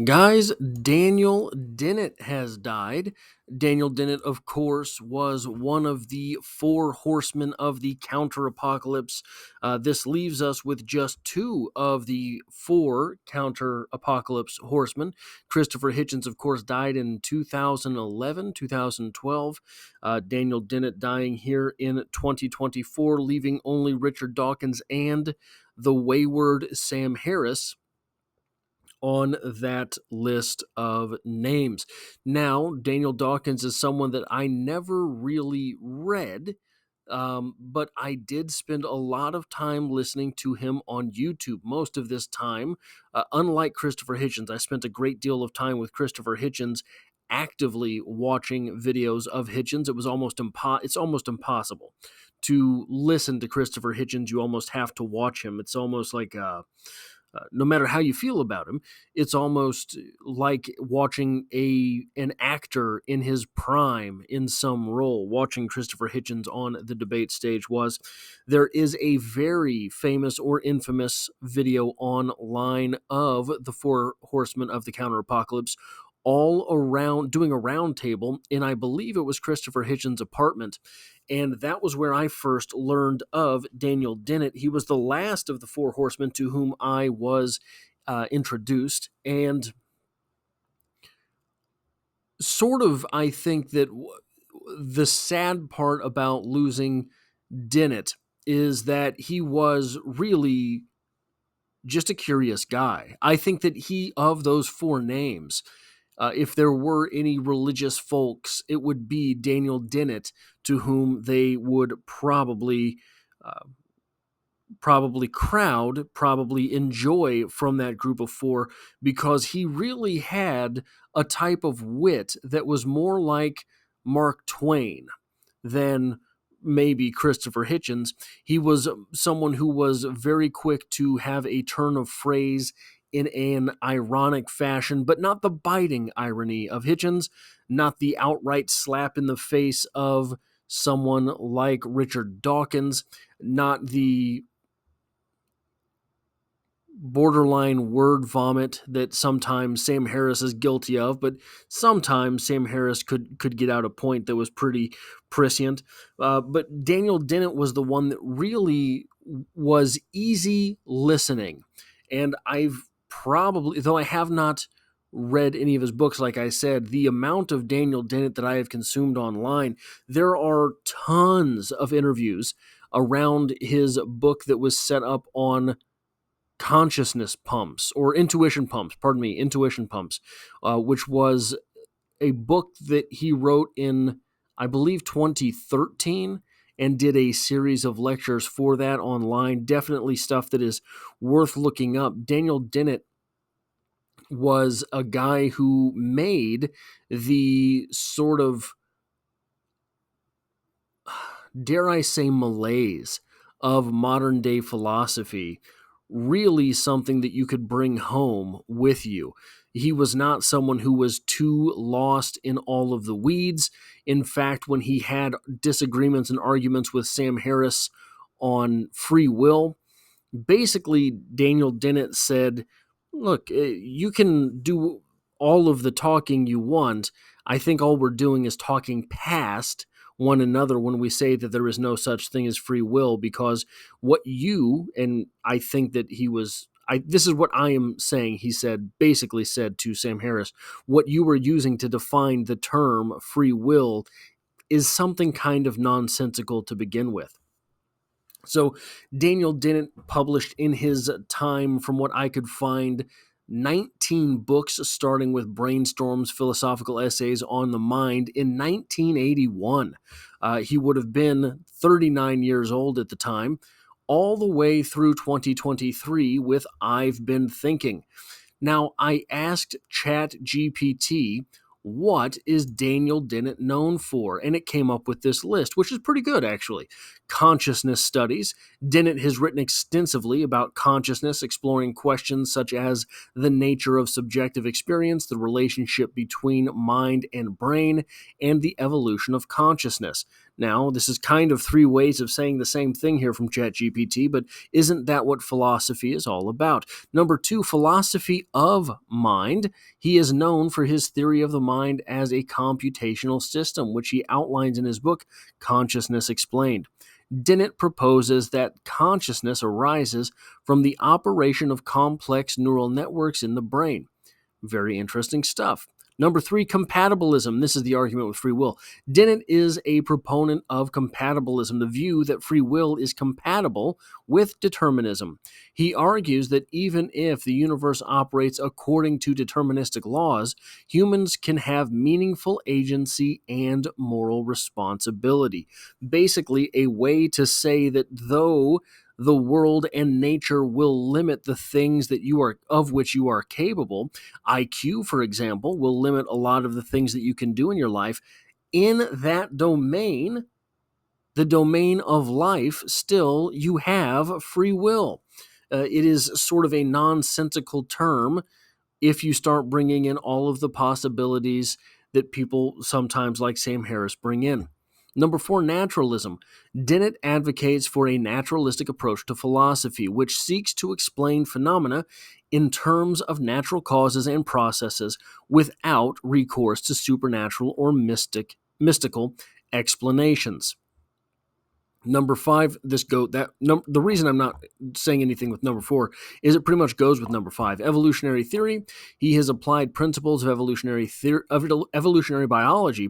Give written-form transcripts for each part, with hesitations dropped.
Guys, Daniel Dennett has died. Daniel Dennett, of course, was one of the four horsemen of the counter apocalypse. This leaves us with just two of the four counter apocalypse horsemen. Christopher Hitchens, of course, died in 2011, 2012. Daniel Dennett dying here in 2024, leaving only Richard Dawkins and the wayward Sam Harris on that list of names. Now, Daniel Dawkins is someone that I never really read, but I did spend a lot of time listening to him on YouTube. Most of this time, unlike Christopher Hitchens, I spent a great deal of time with Christopher Hitchens actively watching videos of Hitchens. It's almost impossible to listen to Christopher Hitchens. You almost have to watch him. It's almost like no matter how you feel about him, it's almost like watching an actor in his prime in some role. Watching Christopher Hitchens on the debate stage was. There is a very famous or infamous video online of the four horsemen of the counter apocalypse all around doing a round table in, I believe it was Christopher Hitchens' apartment. And that was where I first learned of Daniel Dennett. He was the last of the four horsemen to whom I was introduced. And sort of, I think that the sad part about losing Dennett is that he was really just a curious guy. I think that of those four names, if there were any religious folks, it would be Daniel Dennett, to whom they would uh, probably enjoy from that group of four, because he really had a type of wit that was more like Mark Twain than maybe Christopher Hitchens. He was someone who was very quick to have a turn of phrase in an ironic fashion, but not the biting irony of Hitchens, not the outright slap in the face of someone like Richard Dawkins, not the borderline word vomit that sometimes Sam Harris is guilty of, but sometimes Sam Harris could get out a point that was pretty prescient. But Daniel Dennett was the one that really was easy listening. And I've probably, though I have not read any of his books, like I said, the amount of Daniel Dennett that I have consumed online, there are tons of interviews around his book that was set up on consciousness pumps or intuition pumps, pardon me, intuition pumps, which was a book that he wrote in, I believe, 2013, and did a series of lectures for that online. Definitely stuff that is worth looking up. Daniel Dennett was a guy who made the sort of, dare I say, malaise of modern day philosophy really something that you could bring home with you. He was not someone who was too lost in all of the weeds. In fact, when he had disagreements and arguments with Sam Harris on free will, basically Daniel Dennett said, look, you can do all of the talking you want. I think all we're doing is talking past one another when we say that there is no such thing as free will, because what you, and I think that this is what I am saying, basically said to Sam Harris, what you were using to define the term free will is something kind of nonsensical to begin with. So Daniel Dennett published in his time, from what I could find, 19 books, starting with Brainstorms, Philosophical Essays on the Mind in 1981. He would have been 39 years old at the time, all the way through 2023 with I've Been Thinking. Now, I asked ChatGPT, what is Daniel Dennett known for? And it came up with this list, which is pretty good, actually. Consciousness studies. Dennett has written extensively about consciousness, exploring questions such as the nature of subjective experience, the relationship between mind and brain, and the evolution of consciousness. Now, this is kind of three ways of saying the same thing here from ChatGPT, but isn't that what philosophy is all about? Number two, philosophy of mind. He is known for his theory of the mind as a computational system, which he outlines in his book, Consciousness Explained. Dennett proposes that consciousness arises from the operation of complex neural networks in the brain. Very interesting stuff. Number three, compatibilism. This is the argument with free will. Dennett is a proponent of compatibilism, the view that free will is compatible with determinism. He argues that even if the universe operates according to deterministic laws, humans can have meaningful agency and moral responsibility. Basically, a way to say that though the world and nature will limit the things that you are of which you are capable, IQ, for example, will limit a lot of the things that you can do in your life. In that domain, the domain of life, still you have free will. It is sort of a nonsensical term if you start bringing in all of the possibilities that people sometimes like Sam Harris bring in. Number four, naturalism. Dennett advocates for a naturalistic approach to philosophy, which seeks to explain phenomena in terms of natural causes and processes without recourse to supernatural or mystical explanations. Number five, the reason I'm not saying anything with number four is it pretty much goes with number five. Evolutionary theory. He has applied principles of evolutionary biology,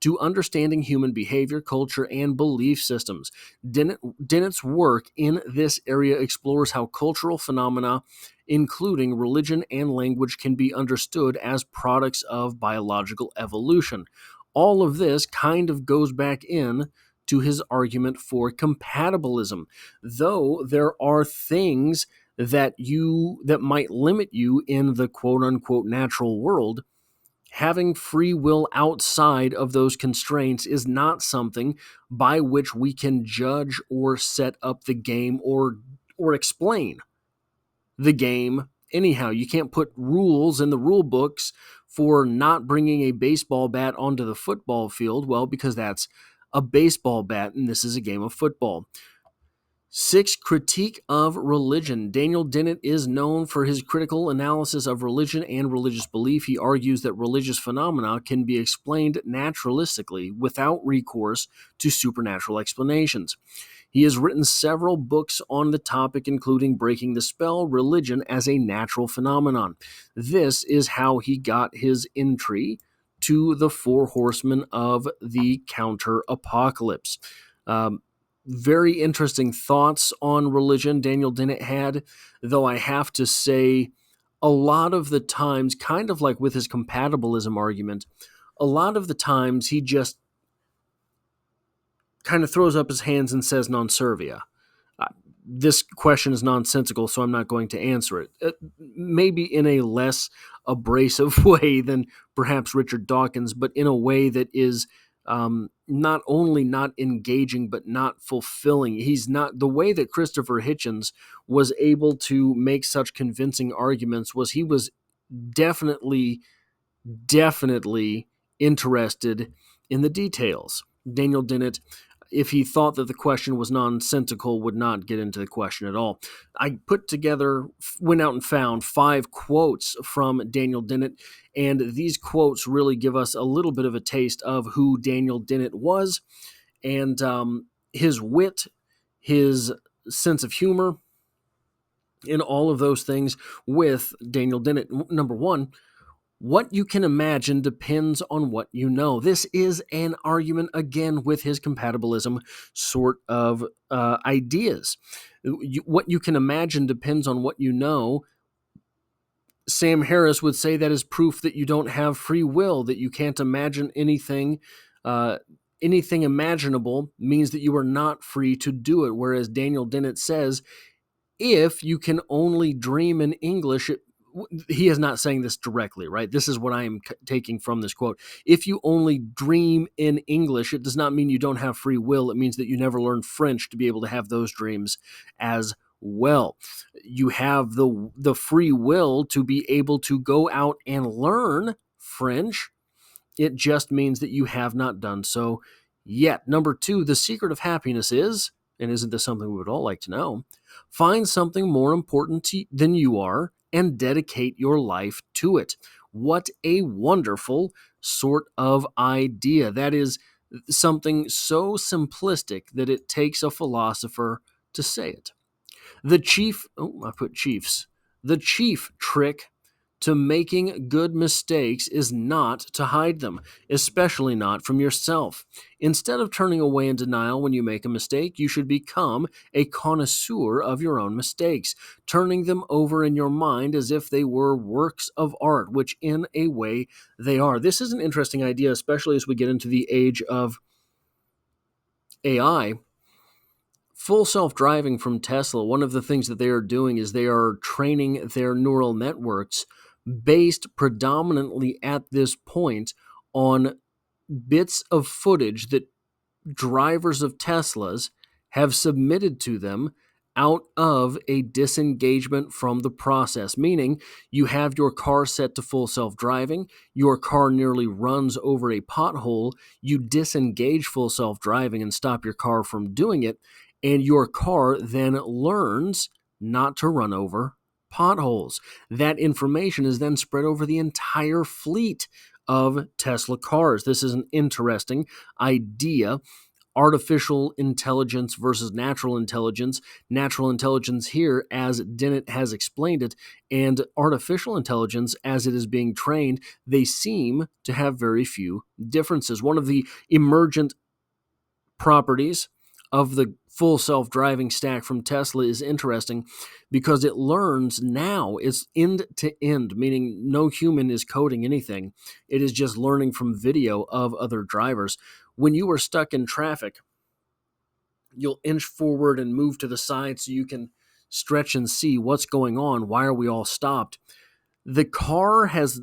to understanding human behavior, culture, and belief systems. Dennett's work in this area explores how cultural phenomena, including religion and language, can be understood as products of biological evolution. All of this kind of goes back in to his argument for compatibilism. Though there are things that might limit you in the quote unquote natural world, having free will outside of those constraints is not something by which we can judge or set up the game or explain the game. Anyhow, you can't put rules in the rule books for not bringing a baseball bat onto the football field. Well, because that's a baseball bat and this is a game of football. Six, critique of religion. Daniel Dennett is known for his critical analysis of religion and religious belief. He argues that religious phenomena can be explained naturalistically without recourse to supernatural explanations. He has written several books on the topic, including Breaking the Spell, Religion as a Natural Phenomenon. This is how he got his entry to the Four Horsemen of the Counter-Apocalypse. Very interesting thoughts on religion Daniel Dennett had, though I have to say, a lot of the times, kind of like with his compatibilism argument, a lot of the times he just kind of throws up his hands and says non servia. This question is nonsensical, so I'm not going to answer it. Maybe in a less abrasive way than perhaps Richard Dawkins, but in a way that is not only not engaging, but not fulfilling. He's not the way that Christopher Hitchens was able to make such convincing arguments was he was definitely interested in the details. Daniel Dennett, if he thought that the question was nonsensical, would not get into the question at all. I went out and found 5 quotes from Daniel Dennett, and these quotes really give us a little bit of a taste of who Daniel Dennett was, and his wit, his sense of humor, and all of those things with Daniel Dennett. Number one, what you can imagine depends on what you know. This is an argument, again, with his compatibilism sort of ideas. What you can imagine depends on what you know. Sam Harris would say that is proof that you don't have free will, that you can't imagine anything. Anything imaginable means that you are not free to do it, whereas Daniel Dennett says, if you can only dream in English, he is not saying this directly, right? This is what I am taking from this quote. If you only dream in English, it does not mean you don't have free will. It means that you never learned French to be able to have those dreams as well. You have the free will to be able to go out and learn French. It just means that you have not done so yet. Number two, the secret of happiness is, and isn't this something we would all like to know, find something more important than you are and dedicate your life to it. What a wonderful sort of idea. That is something so simplistic that it takes a philosopher to say it. The chief, oh, I put chiefs. The chief trick to making good mistakes is not to hide them, especially not from yourself. Instead of turning away in denial when you make a mistake, you should become a connoisseur of your own mistakes, turning them over in your mind as if they were works of art, which in a way they are. This is an interesting idea, especially as we get into the age of AI. Full self-driving from Tesla, one of the things that they are doing is they are training their neural networks based predominantly at this point on bits of footage that drivers of Teslas have submitted to them out of a disengagement from the process, meaning you have your car set to full self-driving, your car nearly runs over a pothole, you disengage full self-driving and stop your car from doing it, and your car then learns not to run over potholes. That information is then spread over the entire fleet of Tesla cars. This is an interesting idea. Artificial intelligence versus natural intelligence. Natural intelligence here, as Dennett has explained it, and artificial intelligence, as it is being trained, they seem to have very few differences. One of the emergent properties of the full self-driving stack from Tesla is interesting because it learns now. It's end to end, meaning no human is coding anything. It is just learning from video of other drivers. When you are stuck in traffic, you'll inch forward and move to the side so you can stretch and see what's going on. Why are we all stopped? The car has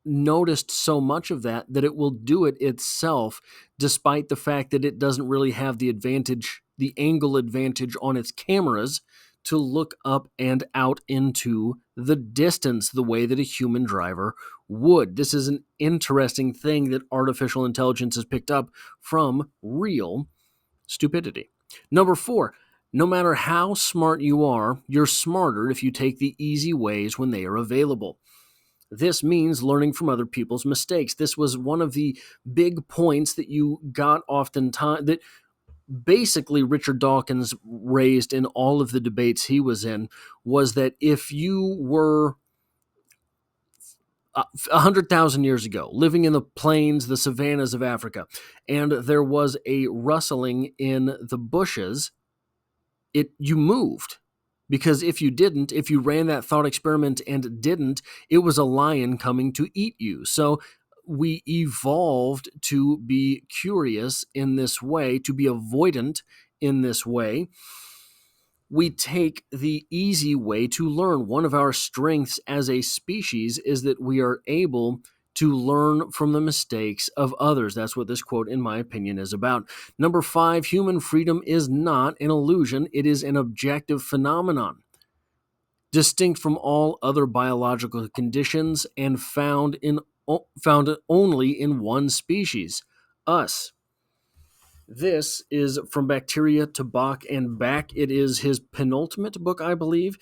noticed so much of that it will do it itself, despite the fact that it doesn't really have the advantage, the angle advantage on its cameras to look up and out into the distance the way that a human driver would. This is an interesting thing that artificial intelligence has picked up from real stupidity. Number four, no matter how smart you are, you're smarter if you take the easy ways when they are available. This means learning from other people's mistakes. This was one of the big points that you got oftentimes, that basically Richard Dawkins raised in all of the debates he was in, was that if you were 100,000 years ago, living in the plains, the savannas of Africa, and there was a rustling in the bushes, you moved. Because if you didn't, if you ran that thought experiment and didn't, it was a lion coming to eat you. So we evolved to be curious in this way, to be avoidant in this way. We take the easy way to learn. One of our strengths as a species is that we are able to learn from the mistakes of others. That's what this quote, in my opinion, is about. Number five, human freedom is not an illusion. It is an objective phenomenon, distinct from all other biological conditions and found only in one species, us. This is From Bacteria to Bach and Back. It is his penultimate book, I believe,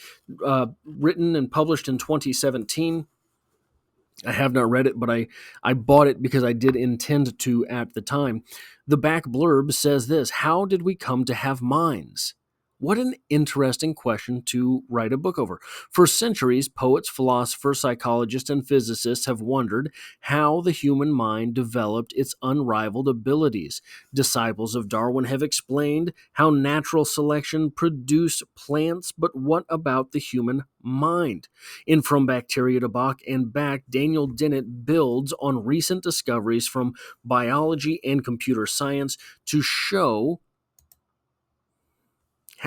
written and published in 2017. I have not read it, but I bought it because I did intend to at the time. The back blurb says this: how did we come to have minds? What an interesting question to write a book over. For centuries, poets, philosophers, psychologists, and physicists have wondered how the human mind developed its unrivaled abilities. Disciples of Darwin have explained how natural selection produced plants, but what about the human mind? In From Bacteria to Bach and Back, Daniel Dennett builds on recent discoveries from biology and computer science to show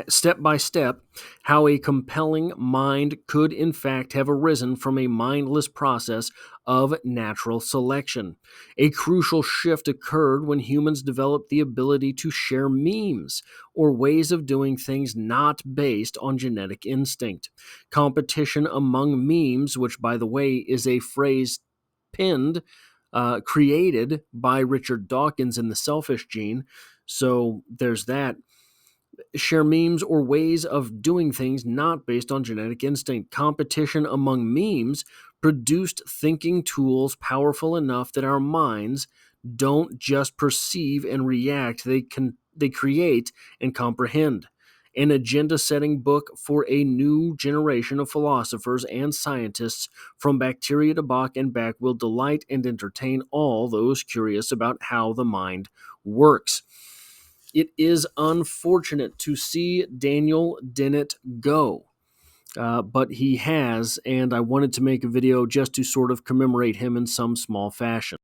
step by step how a compelling mind could in fact have arisen from a mindless process of natural selection. A crucial shift occurred when humans developed the ability to share memes, or ways of doing things not based on genetic instinct. Competition among memes, which by the way is a phrase pinned created by Richard Dawkins in The Selfish Gene. So there's that. Share memes or ways of doing things not based on genetic instinct. Competition among memes produced thinking tools powerful enough that our minds don't just perceive and react, they create and comprehend. An agenda-setting book for a new generation of philosophers and scientists from bacteria to Bach and back will delight and entertain all those curious about how the mind works. It is unfortunate to see Daniel Dennett go, but he has, and I wanted to make a video just to sort of commemorate him in some small fashion.